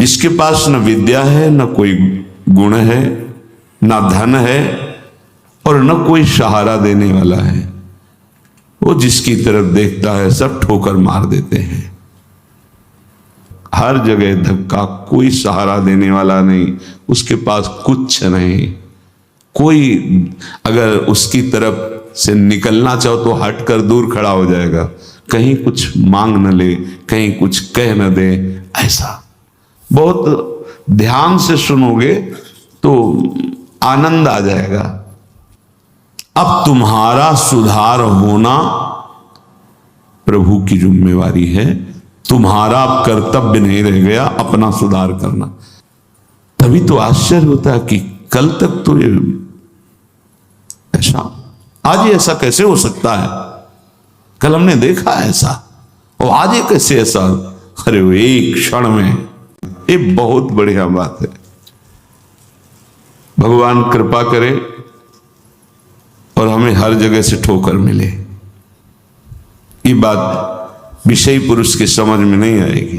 जिसके पास न विद्या है, न कोई गुण है, न धन है और न कोई सहारा देने वाला है, वो जिसकी तरफ देखता है सब ठोकर मार देते हैं। हर जगह धक्का, कोई सहारा देने वाला नहीं, उसके पास कुछ नहीं। कोई अगर उसकी तरफ से निकलना चाहो तो हटकर दूर खड़ा हो जाएगा, कहीं कुछ मांग न ले, कहीं कुछ कह न दे। ऐसा बहुत ध्यान से सुनोगे तो आनंद आ जाएगा। अब तुम्हारा सुधार होना प्रभु की जिम्मेवारी है, तुम्हारा कर्तव्य नहीं रह गया अपना सुधार करना। तभी तो आश्चर्य होता है कि कल तक तो ये ऐसा, आज ये ऐसा कैसे हो सकता है, कल हमने देखा ऐसा और आज ये कैसे ऐसा। अरे वो एक क्षण में, ये बहुत बढ़िया बात है। भगवान कृपा करे और हमें हर जगह से ठोकर मिले। ये बात विषयी पुरुष की समझ में नहीं आएगी।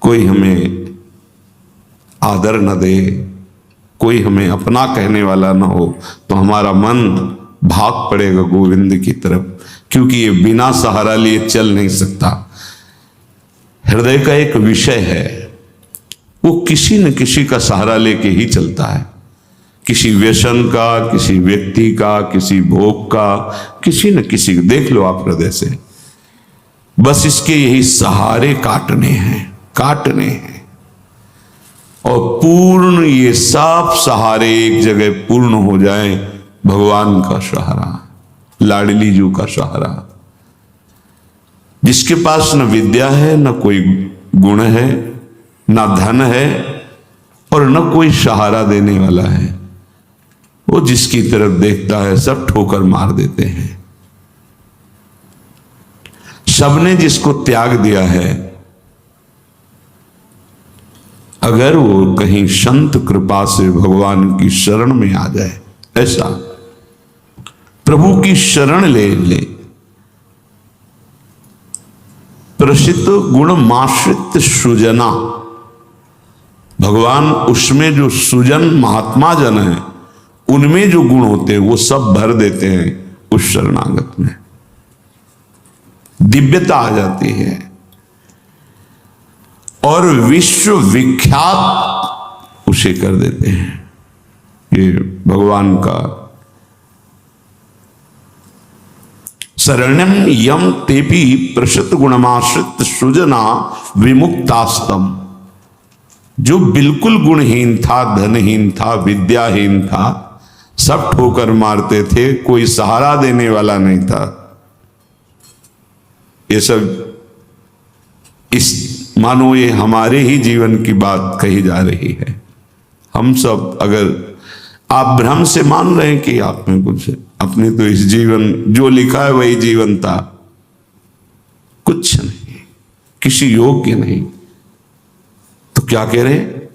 कोई हमें आदर न दे, कोई हमें अपना कहने वाला न हो, तो हमारा मन भाग पड़ेगा गोविंद की तरफ, क्योंकि ये बिना सहारा लिए चल नहीं सकता। हृदय का एक विषय है, वो किसी न किसी का सहारा लेके ही चलता है, किसी व्यसन का, किसी व्यक्ति का, किसी भोग का, किसी न किसी। देख लो आप हृदय से, बस इसके यही सहारे काटने हैं और पूर्ण ये सब सहारे एक जगह पूर्ण हो जाए। भगवान का सहारा, लाडली जी का सहारा। जिसके पास न विद्या है, न कोई गुण है, न धन है और न कोई सहारा देने वाला है, वो जिसकी तरफ देखता है सब ठोकर मार देते हैं। सबने जिसको त्याग दिया है, अगर वो कहीं संत कृपा से भगवान की शरण में आ जाए, ऐसा प्रभु की शरण ले, प्रसिद्ध गुण माश्रित सुजना, भगवान उसमें जो सुजन महात्मा जन है, उनमें जो गुण होते हैं वो सब भर देते हैं उस शरणागत में। दिव्यता आ जाती है और विश्व विख्यात उसे कर देते हैं। ये भगवान का शरण्यम यम तेपी प्रशत गुणमाश्रित सुजना विमुक्तास्तम। जो बिल्कुल गुणहीन था, धनहीन था, विद्याहीन था, सब ठोकर मारते थे, कोई सहारा देने वाला नहीं था। ये सब इस मानो ये हमारे ही जीवन की बात कही जा रही है। हम सब अगर आप भ्रम से मान रहे हैं कि आप में कुछ है, अपने तो इस जीवन जो लिखा है वही जीवन था, कुछ नहीं, किसी योग्य नहीं। तो क्या कह रहे हैं,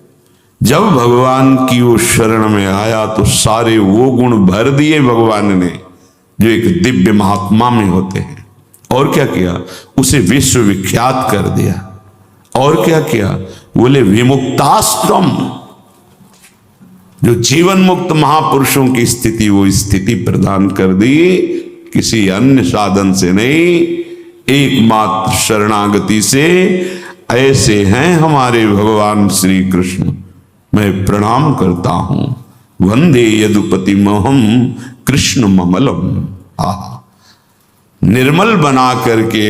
जब भगवान की वो शरण में आया तो सारे वो गुण भर दिए भगवान ने जो एक दिव्य महात्मा में होते हैं। और क्या किया, उसे विश्व विख्यात कर दिया। और क्या किया, बोले विमुक्तास्तम, जो जीवन मुक्त महापुरुषों की स्थिति, वो स्थिति प्रदान कर दी, किसी अन्य साधन से नहीं, एकमात्र शरणागति से। ऐसे हैं हमारे भगवान श्री कृष्ण। मैं प्रणाम करता हूं, वंदे यदुपति महम कृष्ण ममलम। निर्मल बना करके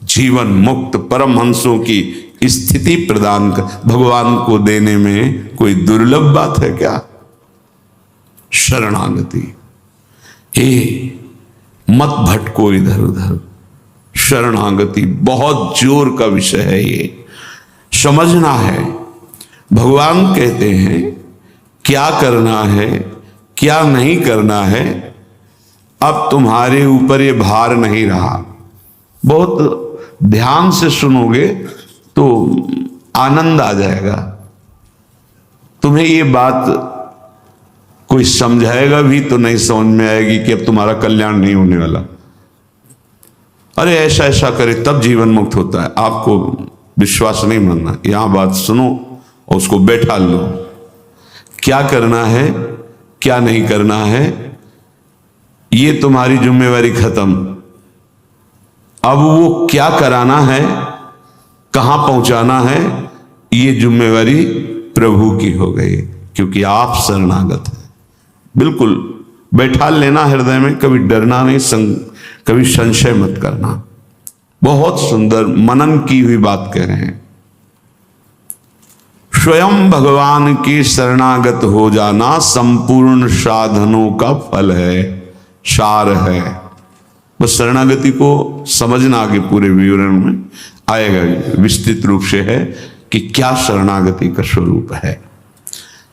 जीवन मुक्त परमहंसों की स्थिति प्रदान कर भगवान को देने में कोई दुर्लभ बात है क्या। शरणागति, मत भटको इधर उधर। शरणागति बहुत जोर का विषय है, ये समझना है। भगवान कहते हैं क्या करना है, क्या नहीं करना है, अब तुम्हारे ऊपर ये भार नहीं रहा। बहुत ध्यान से सुनोगे तो आनंद आ जाएगा। तुम्हें ये बात कोई समझाएगा भी तो नहीं समझ में आएगी कि अब तुम्हारा कल्याण नहीं होने वाला। अरे ऐसा ऐसा करे तब जीवन मुक्त होता है, आपको विश्वास नहीं मानना, यहां बात सुनो और उसको बैठा लो। क्या करना है क्या नहीं करना है ये तुम्हारी जिम्मेवारी खत्म। अब वो क्या कराना है, कहां पहुंचाना है, ये जिम्मेवारी प्रभु की हो गई, क्योंकि आप शरणागत हैं। बिल्कुल बैठा लेना हृदय में, कभी डरना नहीं, कभी संशय मत करना। बहुत सुंदर मनन की हुई बात कह रहे हैं। स्वयं भगवान के शरणागत हो जाना संपूर्ण साधनों का फल है, सार है। बस शरणागति को समझना, आगे पूरे विवरण में आएगा, विस्तृत रूप से है कि क्या शरणागति का स्वरूप है।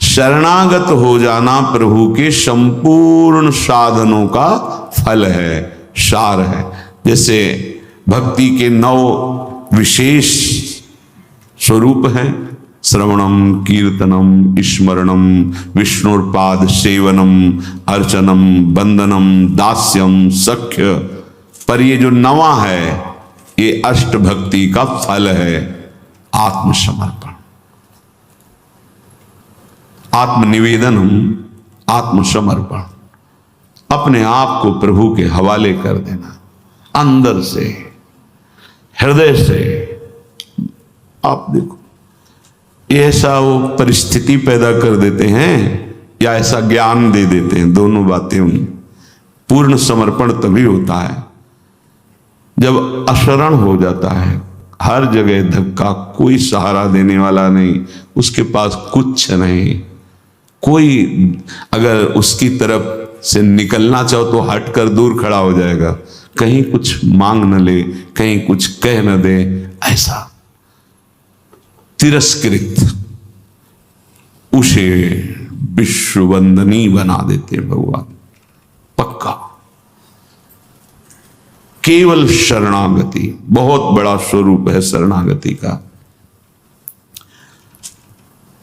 शरणागत हो जाना प्रभु के संपूर्ण साधनों का फल है, सार है। जैसे भक्ति के 9 विशेष स्वरूप हैं, श्रवणम, कीर्तनम, स्मरणम, विष्णुपाद सेवनम, अर्चनम, वंदनम, दास्यम, सख्य। पर ये जो 9वां है ये अष्ट भक्ति का फल है, आत्मसमर्पण, आत्मनिवेदनम, आत्मसमर्पण। अपने आप को प्रभु के हवाले कर देना, अंदर से, हृदय से। आप देखो ऐसा वो परिस्थिति पैदा कर देते हैं या ऐसा ज्ञान दे देते हैं, दोनों बातें उन। पूर्ण समर्पण तभी होता है जब अशरण हो जाता है, हर जगह धक्का, कोई सहारा देने वाला नहीं, उसके पास कुछ नहीं, कोई अगर उसकी तरफ से निकलना चाहो तो हटकर दूर खड़ा हो जाएगा, कहीं कुछ मांग न ले, कहीं कुछ कह न दे, ऐसा तिरस्कृत, उसे विश्ववंदनी बना देते भगवान। पक्का केवल शरणागति बहुत बड़ा स्वरूप है शरणागति का।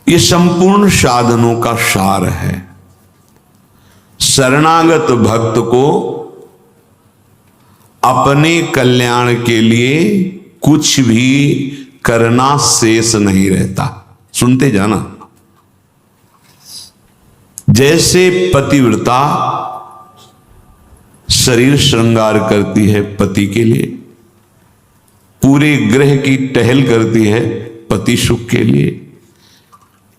ये संपूर्ण साधनों का सार है। शरणागत भक्त को अपने कल्याण के लिए कुछ भी करना शेष नहीं रहता। सुनते जाना। जैसे पतिव्रता शरीर श्रृंगार करती है पति के लिए, पूरे ग्रह की टहल करती है पति सुख के लिए,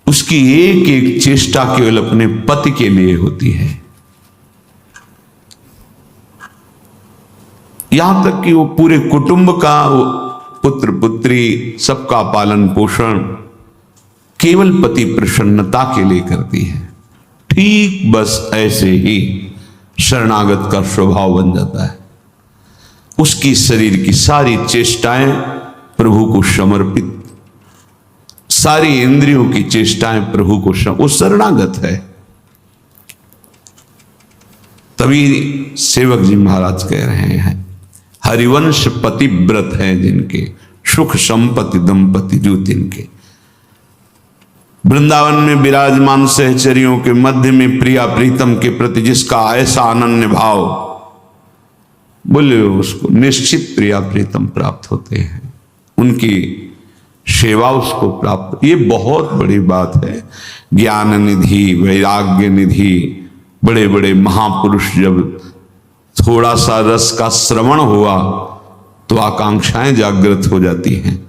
उसकी एक एक चेष्टा केवल अपने पति के लिए होती है। यहां तक कि वो पूरे कुटुंब का, वो पुत्र पुत्री सबका पालन पोषण केवल पति प्रसन्नता के लिए करती है। ठीक बस ऐसे ही शरणागत का स्वभाव बन जाता है। उसकी शरीर की सारी चेष्टाएं प्रभु को समर्पित, सारी इंद्रियों की चेष्टाएं प्रभु को वो शरणागत है। तभी सेवक जी महाराज कह रहे हैं, हरिवंश पतिव्रत हैं जिनके, सुख संपत्ति दंपति जो तिनके। वृंदावन में विराजमान सहचरियों के मध्य में प्रिया प्रीतम के प्रति जिसका ऐसा अनन्य भाव, बोले उसको निश्चित प्रिया प्रीतम प्राप्त होते हैं, उनकी सेवा उसको प्राप्त। ये बहुत बड़ी बात है। ज्ञान निधि, वैराग्य निधि, बड़े बड़े महापुरुष जब थोड़ा सा रस का श्रवण हुआ तो आकांक्षाएं जागृत हो जाती हैं।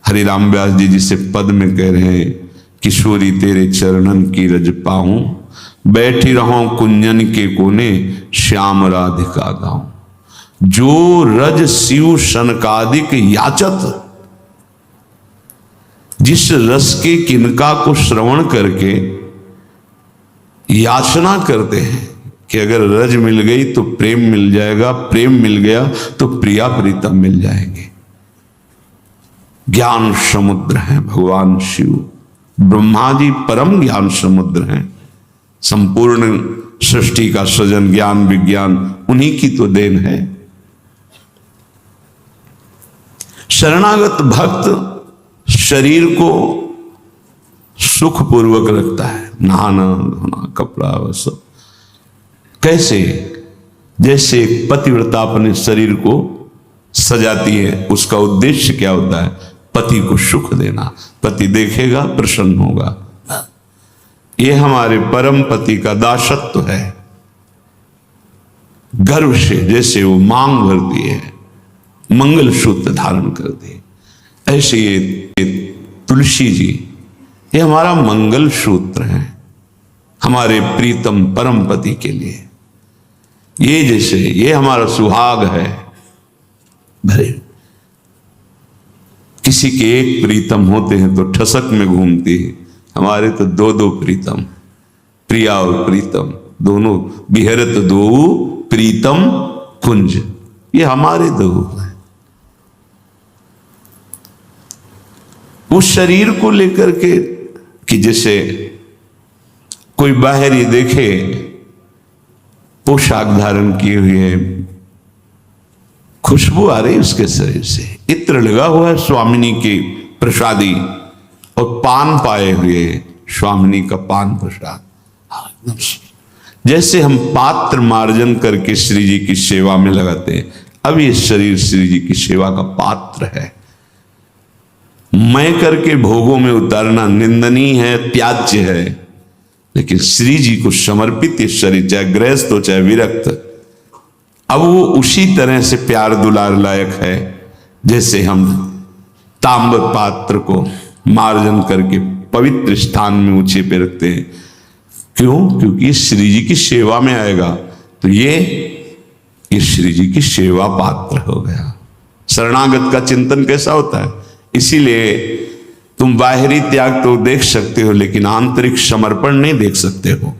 हरिराम व्यास जी जिसे पद में कह रहे हैं, किशोरी तेरे चरणन की रज पाऊं, बैठी रहूं कुंजन के कोने, श्याम राधिका गाऊं। जो रज शिव सनकादिक याचत, जिस रस के किनका को श्रवण करके याचना करते हैं कि अगर रज मिल गई तो प्रेम मिल जाएगा, प्रेम मिल गया तो प्रिया प्रीतम मिल जाएंगे। ज्ञान समुद्र है भगवान शिव, ब्रह्मा जी परम ज्ञान समुद्र हैं। संपूर्ण सृष्टि का सृजन, ज्ञान विज्ञान उन्हीं की तो देन है। शरणागत भक्त शरीर को सुखपूर्वक रखता है, नहाना धोना कपड़ा वह सब। कैसे? जैसे एक पतिव्रता अपने शरीर को सजाती है, उसका उद्देश्य क्या होता है? पति को सुख देना, पति देखेगा प्रसन्न होगा। ये हमारे परम पति का दासत्व है। गर्व से जैसे वो मांग भरती है, मंगल सूत्र धारण करती है, ऐसे ये तुलसी जी ये हमारा मंगल सूत्र है हमारे प्रीतम परम पति के लिए। ये जैसे ये हमारा सुहाग है। भरे किसी के एक प्रीतम होते हैं तो ठसक में घूमती है, हमारे तो दो दो प्रीतम, प्रिया और प्रीतम दोनों बिहरत दो प्रीतम कुंज, ये हमारे दो हैं। उस शरीर को लेकर के कि जैसे कोई बाहरी देखे पोशाक धारण किए हुए, खुशबू आ रही उसके शरीर से, इत्र लगा हुआ है स्वामिनी की प्रसादी और पान पाए हुए स्वामिनी का पान प्रसाद। जैसे हम पात्र मार्जन करके श्री जी की सेवा में लगाते हैं, अब ये शरीर श्री जी की सेवा का पात्र है। मैं करके भोगों में उतारना निंदनीय है, त्याज्य है, लेकिन श्री जी को समर्पित ये शरीर, चाहे गृहस्थ हो चाहे विरक्त, अब वो उसी तरह से प्यार दुलार लायक है जैसे हम ताम्र पात्र को मार्जन करके पवित्र स्थान में ऊंचे पे रखते हैं। क्यों? क्योंकि श्री जी की सेवा में आएगा तो ये श्री जी की सेवा पात्र हो गया। शरणागत का चिंतन कैसा होता है? इसीलिए तुम बाहरी त्याग तो देख सकते हो लेकिन आंतरिक समर्पण नहीं देख सकते हो।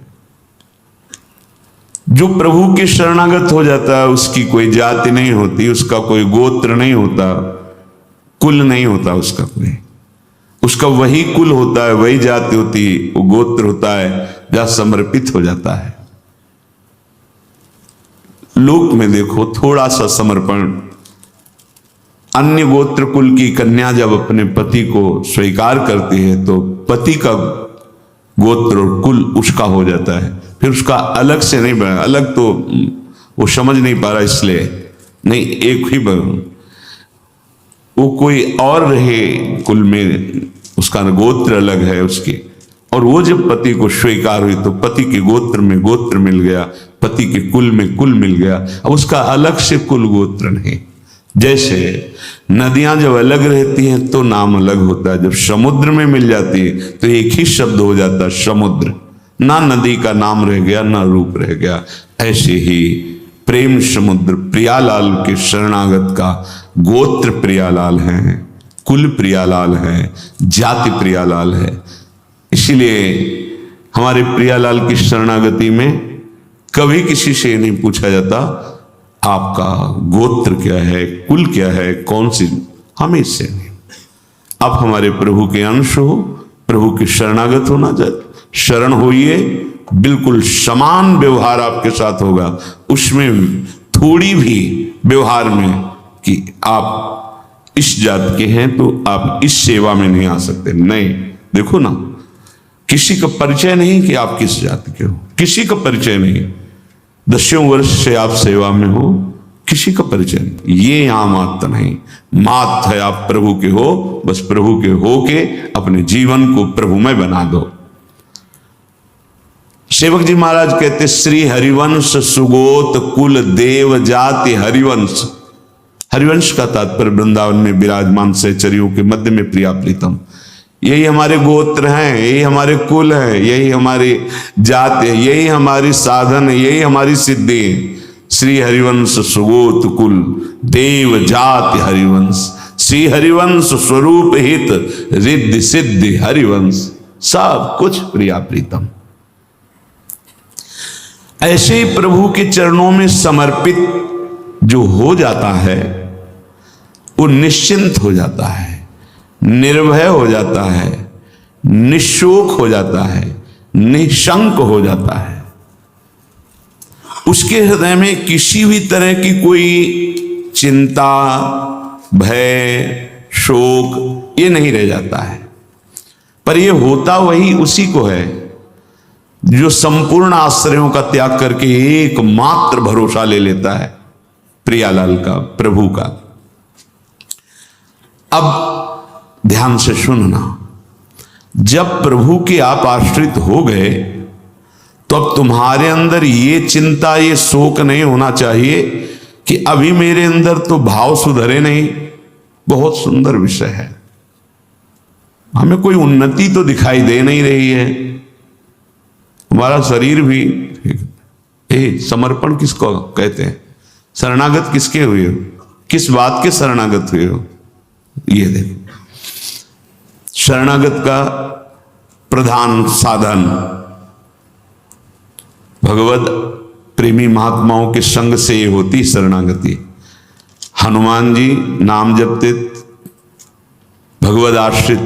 जो प्रभु के शरणागत हो जाता है उसकी कोई जाति नहीं होती, उसका कोई गोत्र नहीं होता, कुल नहीं होता उसका कोई, उसका वही कुल होता है, वही जाति होती है, वो गोत्र होता है जहां समर्पित हो जाता है। लोक में देखो थोड़ा सा समर्पण, अन्य गोत्र कुल की कन्या जब अपने पति को स्वीकार करती है तो पति का गोत्र और कुल उसका हो जाता है, फिर उसका अलग से नहीं बना, अलग तो वो समझ नहीं पा रहा इसलिए नहीं, एक ही वो कोई और रहे कुल में, उसका गोत्र अलग है उसकी, और वो जब पति को स्वीकार हुई तो पति के गोत्र में गोत्र मिल गया, पति के कुल में कुल मिल गया, अब उसका अलग से कुल गोत्र नहीं। जैसे नदियां जब अलग रहती हैं तो नाम अलग होता है, जब समुद्र में मिल जाती है तो एक ही शब्द हो जाता है समुद्र, ना नदी का नाम रह गया ना रूप रह गया। ऐसे ही प्रेम समुद्र प्रियालाल के शरणागत का गोत्र प्रियालाल है, कुल प्रियालाल है, जाति प्रियालाल है। इसीलिए हमारे प्रियालाल की शरणागति में कभी किसी से नहीं पूछा जाता आपका गोत्र क्या है, कुल क्या है, कौन सी, हम इससे नहीं। आप हमारे प्रभु के अंश हो, प्रभु के शरणागत होना चाहिए, शरण होइए, बिल्कुल समान व्यवहार आपके साथ होगा, उसमें थोड़ी भी व्यवहार में कि आप इस जात के हैं तो आप इस सेवा में नहीं आ सकते, नहीं। देखो ना, किसी का परिचय नहीं कि आप किस जाति के हो, किसी का परिचय नहीं। 10 वर्ष से आप सेवा में हो, किसी का परिचय नहीं। ये यहां मात नहीं, मात है आप प्रभु के हो, बस प्रभु के हो के अपने जीवन को प्रभुमय बना दो। सेवक जी महाराज कहते श्री हरिवंश सुगोत कुल देव जाति हरिवंश। हरिवंश का तात्पर्य वृंदावन में विराजमान सहचरियों के मध्य में प्रिया प्रीतम, यही हमारे गोत्र हैं, यही हमारे कुल है, यही हमारी जात है, यही हमारी साधन है, यही हमारी सिद्धि है। श्री हरिवंश सुगोत कुल देव जाति हरिवंश, श्री हरिवंश स्वरूप हित रिद्धि सिद्धि हरिवंश, सब कुछ प्रिया प्रीतम। ऐसे ही प्रभु के चरणों में समर्पित जो हो जाता है वो निश्चिंत हो जाता है, निर्भय हो जाता है, निशोक हो जाता है, निशंक हो जाता है। उसके हृदय में किसी भी तरह की कोई चिंता, भय, शोक ये नहीं रह जाता है। पर ये होता वही उसी को है जो संपूर्ण आश्रयों का त्याग करके एकमात्र भरोसा ले लेता है प्रियालाल का, प्रभु का। अब ध्यान से सुनना, जब प्रभु के आप आश्रित हो गए तो अब तुम्हारे अंदर ये चिंता, ये शोक नहीं होना चाहिए कि अभी मेरे अंदर तो भाव सुधरे नहीं। बहुत सुंदर विषय है, हमें कोई उन्नति तो दिखाई दे नहीं रही है, हमारा शरीर भी। समर्पण किसको कहते हैं? शरणागत किसके हुए हो? किस बात के शरणागत हुए हो? ये देखो, शरणागत का प्रधान साधन भगवत प्रेमी महात्माओं के संग से ये होती शरणागति। हनुमान जी नाम जपते, भगवत आश्रित,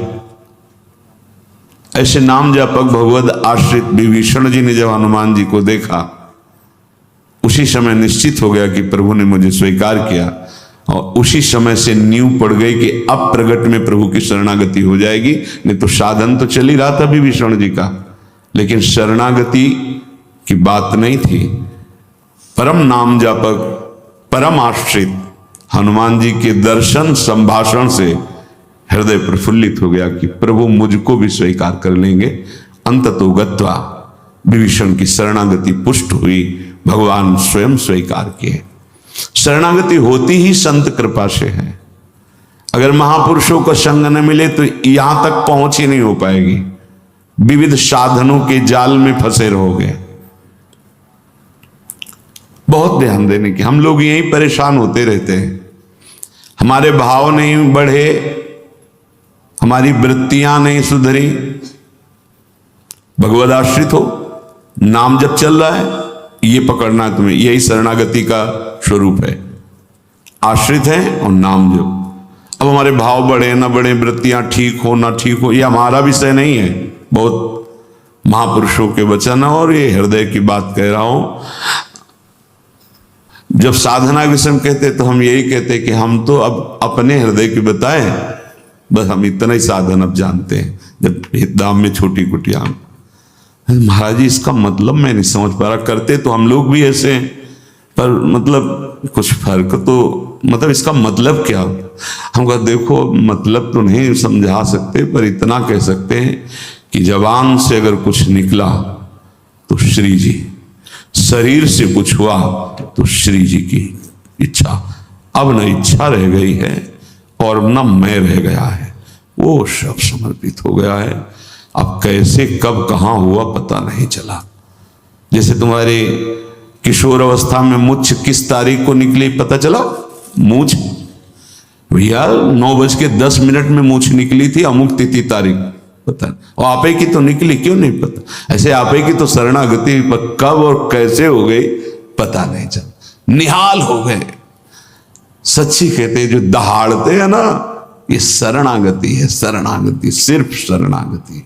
ऐसे नाम जापक भगवत आश्रित विभीषण जी ने जब हनुमान जी को देखा, उसी समय निश्चित हो गया कि प्रभु ने मुझे स्वीकार किया, और उसी समय से नींव पड़ गई कि अब प्रगट में प्रभु की शरणागति हो जाएगी। नहीं तो साधन तो चल ही रहा था विभीषण जी का, लेकिन शरणागति की बात नहीं थी। परम नाम जापक, परम आश्रित हनुमान जी के दर्शन संभाषण से हृदय प्रफुल्लित हो गया कि प्रभु मुझको भी स्वीकार कर लेंगे। अंततो गत्वा विभीषण की शरणागति पुष्ट हुई, भगवान स्वयं स्वीकार किए। शरणागति होती ही संत कृपा से है। अगर महापुरुषों का संग न मिले तो यहां तक पहुंच ही नहीं हो पाएगी, विविध साधनों के जाल में फंसे रहोगे। बहुत ध्यान देने की, हम लोग यही परेशान होते रहते हैं, हमारे भाव नहीं बढ़े, हमारी वृत्तियां नहीं सुधरी। भगवद आश्रित हो, नाम जब चल रहा है ये पकड़ना है तुम्हें, यही शरणागति का स्वरूप है। आश्रित है और नाम जप। अब हमारे भाव बढ़े ना बढ़े, वृत्तियां ठीक हो ना ठीक हो, ये हमारा विषय नहीं है। बहुत महापुरुषों के वचन और ये हृदय की बात कह रहा हूं। जब साधना विषय कहते तो हम यही कहते कि हम तो अब अपने हृदय की बताए, बस हम इतना ही साधन अब जानते हैं। जब दाम में छोटी कुटिया, महाराज जी इसका मतलब मैं नहीं समझ पा रहा, करते तो हम लोग भी ऐसे हैं, पर मतलब कुछ फर्क तो, मतलब इसका मतलब क्या? हम कहा देखो मतलब तो नहीं समझा सकते, पर इतना कह सकते हैं कि जबान से अगर कुछ निकला तो श्री जी, शरीर से कुछ हुआ तो श्री जी की इच्छा। अब न इच्छा रह गई है और न मैं रह गया है, वो सब समर्पित हो गया है। अब कैसे कब कहां हुआ पता नहीं चला। जैसे तुम्हारे किशोर अवस्था में मूछ किस तारीख को निकली पता चला? मूछ भैया 9:10 में मूछ निकली थी, अमुक तिथि तारीख पता नहीं। और आपे की तो निकली, क्यों नहीं पता? ऐसे आपे की तो शरणागति कब और कैसे हो गई पता नहीं चला, निहाल हो गए। सच्ची कहते जो दहाड़ते हैं ना, ये शरणागति है। शरणागति, सिर्फ शरणागति,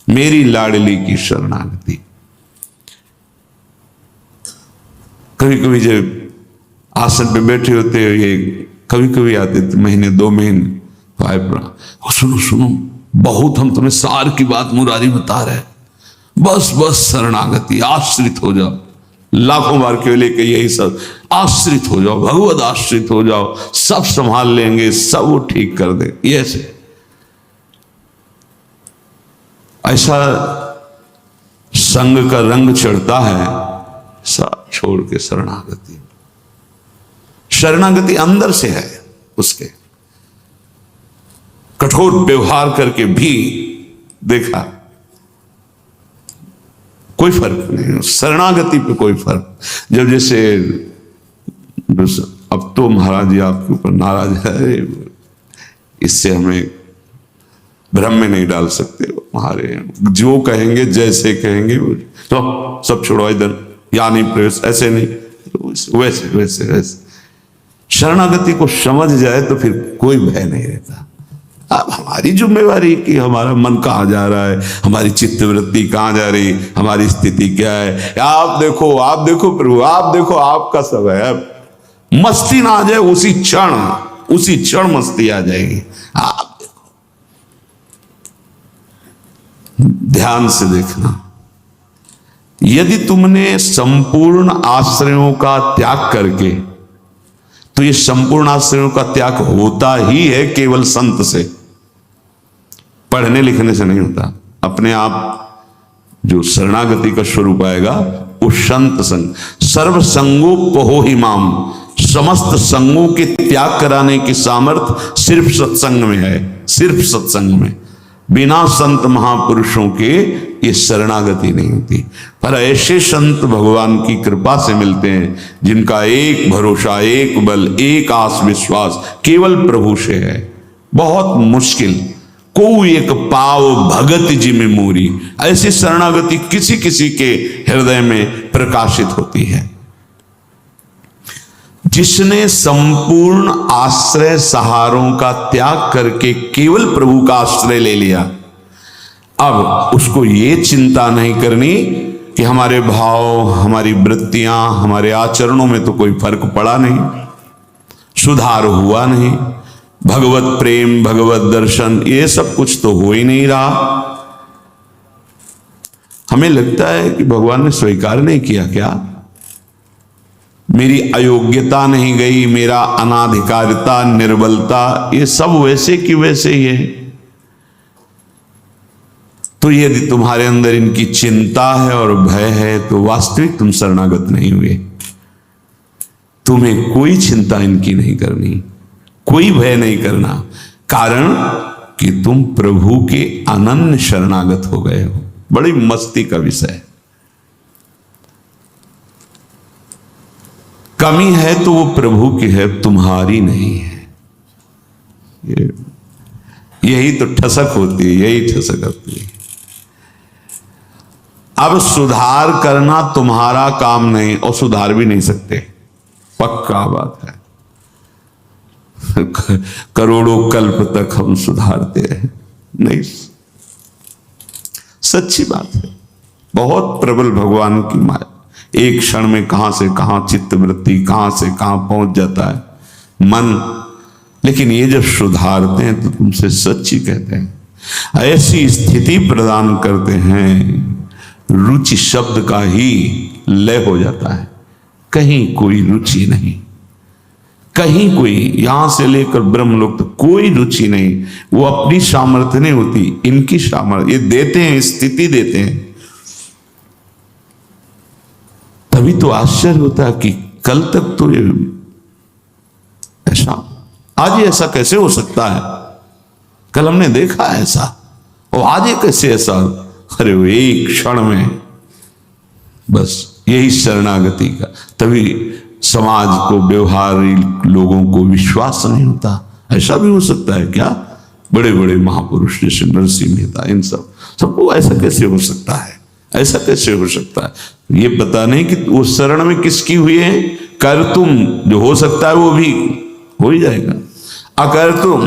मेरी लाडली की शरणागति। कभी कभी जब आसन पे बैठे होते हो, ये कभी कभी आते थे महीने 2 महीने, तो सुनो सुनो बहुत हम तुम्हें सार की बात मुरारी बता रहे, बस बस शरणागति, आश्रित हो जाओ। लाखों बार केवल लेके यही सब, आश्रित हो जाओ, भगवत आश्रित हो जाओ, सब संभाल लेंगे, सब वो ठीक कर दे। ये ऐसा संग का रंग चढ़ता है, सब छोड़ के शरणागति। शरणागति अंदर से है उसके। कठोर व्यवहार करके भी देखा कोई फर्क नहीं, शरणागति पे कोई फर्क। जब जैसे अब तो महाराज जी आपके ऊपर नाराज है, इससे हमें भ्रम में नहीं डाल सकते। हमारे जो कहेंगे जैसे कहेंगे तो सब छोड़ो इधर, या नहीं प्रवेश, ऐसे नहीं, वैसे वैसे वैसे। शरणागति को समझ जाए तो फिर कोई भय नहीं रहता। अब हमारी जिम्मेवारी कि हमारा मन कहाँ जा रहा है, हमारी चित्तवृत्ति कहाँ जा रही, हमारी स्थिति क्या है। आप देखो प्रभु, आप देखो, आपका सब है। मस्ती ना आ जाए उसी क्षण मस्ती आ जाएगी। आप देखो, ध्यान से देखना। यदि तुमने संपूर्ण आश्रयों का त्याग करके, तो ये संपूर्ण आश्रयों का त्याग होता ही है केवल संत से। पढ़ने लिखने से नहीं होता। अपने आप जो शरणागति का स्वरूप आएगा वो संत संग, सर्व संगोपहो ही माम, समस्त संगों के त्याग कराने की सामर्थ्य सिर्फ सत्संग में है, सिर्फ सत्संग में। बिना संत महापुरुषों के ये शरणागति नहीं होती। पर ऐसे संत भगवान की कृपा से मिलते हैं जिनका एक भरोसा, एक बल, एक आस विश्वास केवल प्रभु से है। बहुत मुश्किल, को एक पाव भगत जी में मोरी, ऐसी शरणागति किसी किसी के हृदय में प्रकाशित होती है। जिसने संपूर्ण आश्रय सहारों का त्याग करके केवल प्रभु का आश्रय ले लिया, अब उसको ये चिंता नहीं करनी कि हमारे भाव, हमारी वृत्तियां, हमारे आचरणों में तो कोई फर्क पड़ा नहीं, सुधार हुआ नहीं, भगवत प्रेम, भगवत दर्शन, ये सब कुछ तो हो ही नहीं रहा। हमें लगता है कि भगवान ने स्वीकार नहीं किया क्या? मेरी अयोग्यता नहीं गई, मेरा अनाधिकारिता, निर्बलता, ये सब वैसे की वैसे ही है। तो यदि तुम्हारे अंदर इनकी चिंता है और भय है तो वास्तविक तुम शरणागत नहीं हुए। तुम्हें कोई चिंता इनकी नहीं करनी, कोई भय नहीं करना, कारण कि तुम प्रभु के अनन्य शरणागत हो गए हो। बड़ी मस्ती का विषय है। कमी है तो वो प्रभु की है, तुम्हारी नहीं है। यही तो ठसक होती है, यही ठसक होती है। अब सुधार करना तुम्हारा काम नहीं और सुधार भी नहीं सकते, पक्का बात है। करोड़ों कल्प तक हम सुधारते रहे, नहीं, सच्ची बात है। बहुत प्रबल भगवान की माया, एक क्षण में कहां से कहां चित्त वृत्ति, कहां से कहां पहुंच जाता है मन। लेकिन ये जब सुधारते हैं तो तुमसे सच्ची कहते हैं, ऐसी स्थिति प्रदान करते हैं, रुचि शब्द का ही लय हो जाता है। कहीं कोई रुचि नहीं, कहीं कोई, यहां से लेकर ब्रह्मलोक तक कोई रुचि नहीं। वो अपनी सामर्थ्य नहीं होती, इनकी सामर्थ्य, ये देते हैं, स्थिति देते हैं। तभी तो आश्चर्य होता है कि कल तक तो ये ऐसा, आज ये ऐसा कैसे हो सकता है? कल हमने देखा ऐसा, और आज ये कैसे ऐसा? अरे वो एक क्षण में, बस यही शरणागति का। तभी समाज को, व्यवहारी लोगों को विश्वास नहीं होता। ऐसा भी हो सकता है क्या? बड़े बड़े महापुरुष जैसे नरसिंह मेहता, इन सबको ऐसा कैसे हो सकता है? ऐसा कैसे हो सकता है? ये पता नहीं कि वो शरण में किसकी हुई है। कर तुम, जो हो सकता है वो भी हो ही जाएगा, अकर तुम,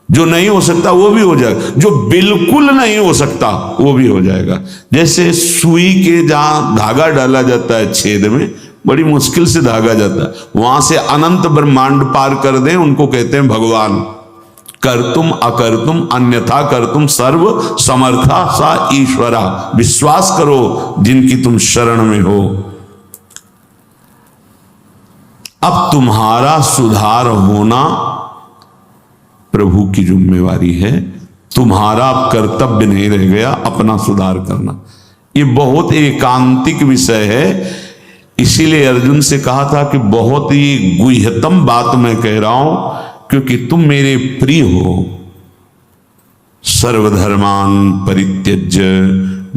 जो नहीं हो सकता वो भी हो जाएगा, जो बिल्कुल नहीं हो सकता वो भी हो जाएगा। जैसे सुई के जहां धागा डाला जाता है छेद में, बड़ी मुश्किल से धागा जाता है, वहां से अनंत ब्रह्मांड पार कर दें, उनको कहते हैं भगवान। कर्तुम अकर्तुम अन्यथा कर्तुम सर्व समर्था सा ईश्वरा। विश्वास करो जिनकी तुम शरण में हो। अब तुम्हारा सुधार होना प्रभु की जिम्मेवारी है, तुम्हारा कर्तव्य नहीं रह गया अपना सुधार करना। ये बहुत एकांतिक विषय है। इसीलिए अर्जुन से कहा था कि बहुत ही गुह्यतम बात मैं कह रहा हूं, क्योंकि तुम मेरे प्रिय हो। सर्वधर्मान परित्यज्य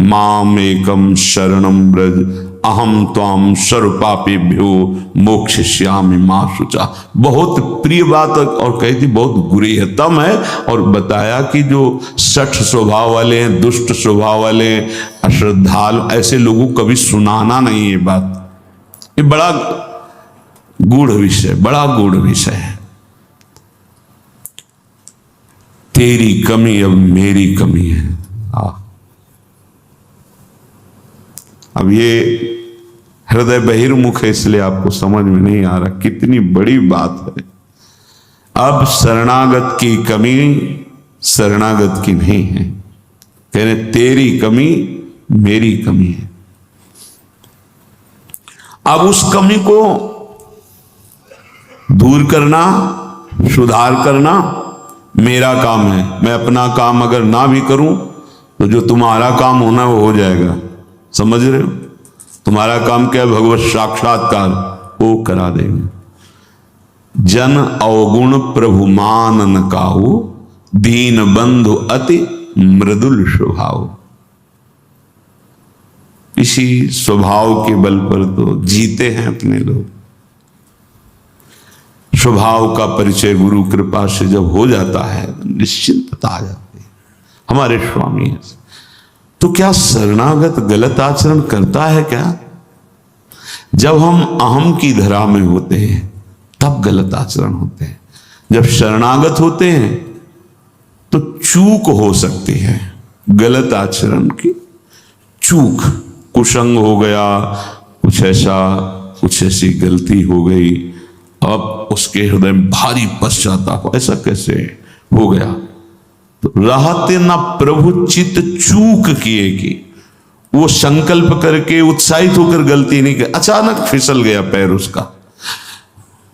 माम एकम शरणम ब्रज अहम त्वाम सर्वपापेभ्यो मोक्षयिष्यामि मा शुचा। बहुत प्रिय बात, और कही थी बहुत गुह्यतम है। और बताया कि जो सठ स्वभाव वाले हैं, दुष्ट स्वभाव वाले, अश्रद्धालु, ऐसे लोगों को कभी सुनाना नहीं ये बात। ये बड़ा गूढ़ विषय, बड़ा गूढ़ विषय है। तेरी कमी अब मेरी कमी है। अब ये हृदय बहिर्मुख है, इसलिए आपको समझ में नहीं आ रहा कितनी बड़ी बात है। अब शरणागत की कमी शरणागत की नहीं है, कहने तेरी कमी मेरी कमी है। अब उस कमी को दूर करना, सुधार करना मेरा काम है, मैं अपना काम अगर ना भी करूं तो जो तुम्हारा काम होना वो हो जाएगा। समझ रहे हो? तुम्हारा काम क्या है? भगवत साक्षात्कार वो करा देंगे। जन अवगुण प्रभु मान न काहू, दीन बंधु अति मृदुल स्वभाव। इसी स्वभाव के बल पर तो जीते हैं अपने लोग। स्वभाव का परिचय गुरु कृपा से जब हो जाता है निश्चिंतता आ जाती है। हमारे स्वामी है। तो क्या शरणागत गलत आचरण करता है क्या? जब हम अहम की धरा में होते हैं तब गलत आचरण होते हैं। जब शरणागत होते हैं तो चूक हो सकती है, गलत आचरण की चूक, कुसंग हो गया, कुछ ऐसी गलती हो गई, अब उसके हृदय में भारी पश्चाताप, ऐसा कैसे हो गया? तो रहते ना प्रभु चित चूक किए कि वो संकल्प करके उत्साहित होकर गलती नहीं की, अचानक फिसल गया पैर उसका।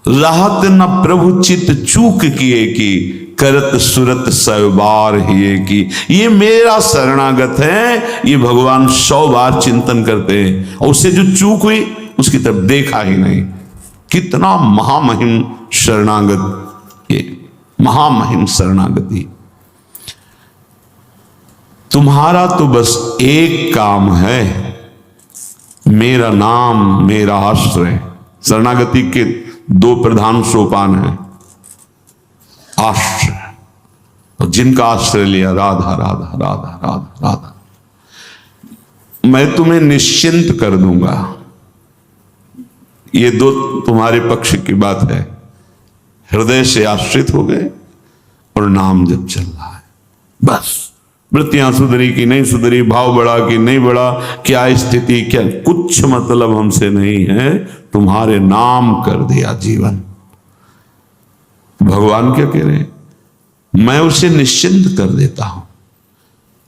राहत न प्रभु चित चूक किए कि करत सुरत सैबार ही की। ये मेरा शरणागत है, ये भगवान 100 बार चिंतन करते हैं और उससे जो चूक हुई उसकी तरफ देखा ही नहीं। कितना महामहिम शरणागत, ये महामहिम शरणागति। तुम्हारा तो बस एक काम है, मेरा नाम मेरा आश्रय। शरणागति के 2 प्रधान सोपान हैं। आश्रय, और जिनका आश्रय लिया राधा राधा राधा राधा राधा, मैं तुम्हें निश्चिंत कर दूंगा। ये 2 तुम्हारे पक्ष की बात है। हृदय से आश्रित हो गए और नाम जब चल रहा है, बस वृत्तियां सुधरी कि नहीं सुधरी, भाव बढ़ा कि नहीं बढ़ा, क्या स्थिति, क्या कुछ मतलब हमसे नहीं है, तुम्हारे नाम कर दिया जीवन। भगवान क्या कह रहे हैं? मैं उसे निश्चिंत कर देता हूं,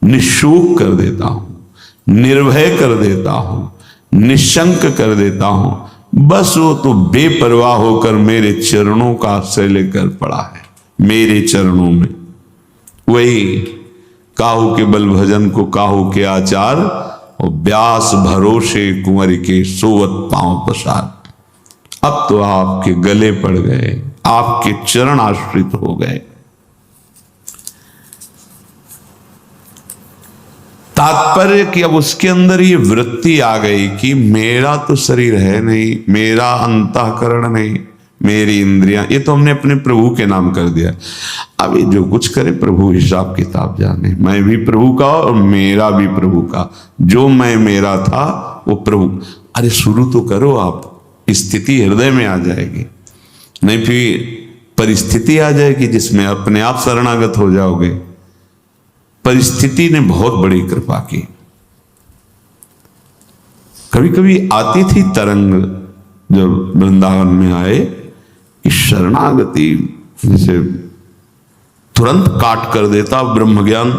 निशूक कर देता हूं, निर्भय कर देता हूं, निशंक कर देता हूं। बस वो तो बेपरवाह होकर मेरे चरणों का आश्रय लेकर पड़ा है, मेरे चरणों में। वही काहू के बल भजन को काहू के आचार, और व्यास भरोसे कुंवर के सोवत पांव पसार। अब तो आपके गले पड़ गए, आपके चरण आश्रित हो गए। तात्पर्य कि अब उसके अंदर ये वृत्ति आ गई कि मेरा तो शरीर है नहीं, मेरा अंतःकरण नहीं, मेरी इंद्रियां, ये तो हमने अपने प्रभु के नाम कर दिया। अब ये जो कुछ करे प्रभु हिसाब किताब जाने। मैं भी प्रभु का और मेरा भी प्रभु का। जो मैं मेरा था वो प्रभु। अरे शुरू तो करो आप, स्थिति हृदय में आ जाएगी, नहीं फिर परिस्थिति आ जाएगी जिसमें अपने आप शरणागत हो जाओगे। परिस्थिति ने बहुत बड़ी कृपा की। कभी कभी आती थी तरंग जब वृंदावन में आए कि शरणागति जैसे तुरंत काट कर देता ब्रह्म ज्ञान,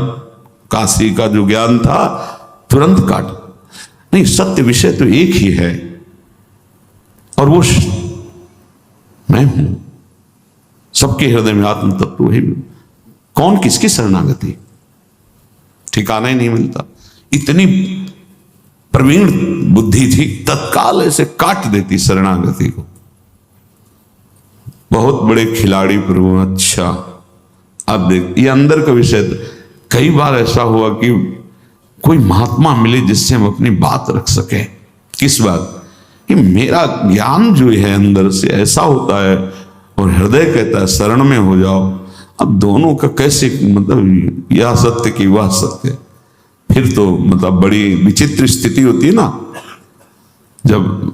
काशी का जो ज्ञान था तुरंत काट। नहीं, सत्य विषय तो एक ही है और वो मैं हूं। सबके हृदय में आत्म तत्व वही। कौन किसकी शरणागति, ठिकाना ही नहीं मिलता। इतनी प्रवीण बुद्धि थी, तत्काल ऐसे काट देती शरणागति को। बहुत बड़े खिलाड़ी प्रभु। अच्छा अब देख, ये अंदर का विषय। कई बार ऐसा हुआ कि कोई महात्मा मिले जिससे हम अपनी बात रख सके। किस बात कि मेरा ज्ञान जो है अंदर से ऐसा होता है और हृदय कहता है शरण में हो जाओ। अब दोनों का कैसे, मतलब यह सत्य कि वह सत्य, फिर तो मतलब बड़ी विचित्र स्थिति होती है ना। जब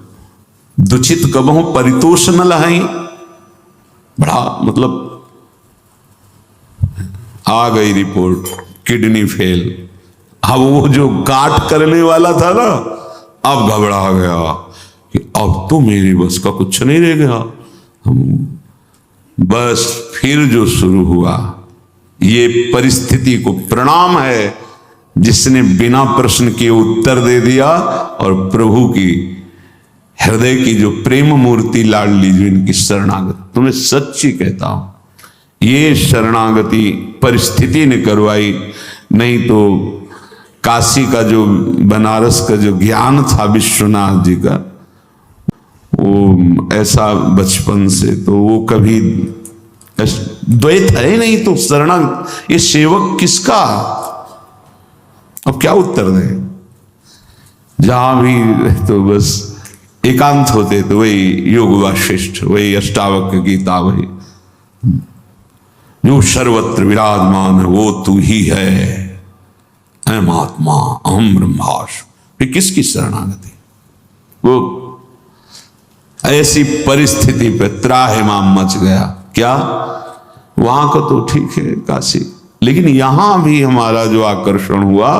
दुचित कबहू परितोष न लहाई, बड़ा मतलब आ गई रिपोर्ट किडनी फेल। अब वो जो काट करने वाला था ना, अब घबरा गया कि अब तो मेरी बस का कुछ नहीं रह गया। बस फिर जो शुरू हुआ, ये परिस्थिति को प्रणाम है जिसने बिना प्रश्न के उत्तर दे दिया और प्रभु की हृदय की जो प्रेम मूर्ति लाडली जो इनकी शरणागत। तुम्हें सच्ची कहता हूं, ये शरणागति परिस्थिति ने करवाई, नहीं तो काशी का जो, बनारस का जो ज्ञान था विश्वनाथ जी का, वो ऐसा बचपन से तो वो कभी द्वैत है नहीं, तो शरणागत ये सेवक किसका? अब क्या उत्तर दें? जहां भी तो बस एकांत होते तो वही योग वाशिष्ठ, वही अष्टावक्र गीता, वही जो सर्वत्र विराजमान है वो तू ही है, अहम आत्मा अहम ब्रह्मास्मि। फिर किसकी शरणागति? वो ऐसी परिस्थिति पे त्राहिमाम मच गया। क्या वहां का तो ठीक है काशी, लेकिन यहां भी हमारा जो आकर्षण हुआ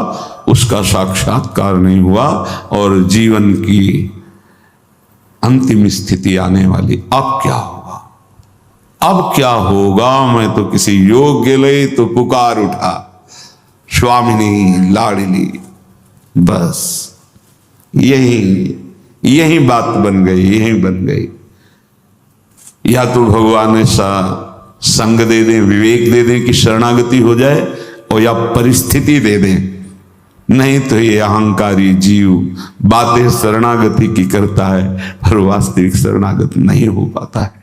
उसका साक्षात्कार नहीं हुआ, और जीवन की अंतिम स्थिति आने वाली। अब क्या होगा? अब क्या होगा? मैं तो किसी योग गेले तो पुकार उठा, स्वामिनी लाडली, बस यही बात बन गई, यही बन गई। या तो भगवान ऐसा संग दे दें, विवेक दे दें कि शरणागति हो जाए, और या परिस्थिति दे दें, नहीं तो ये अहंकारी जीव बातें शरणागति की करता है पर वास्तविक शरणागत नहीं हो पाता है।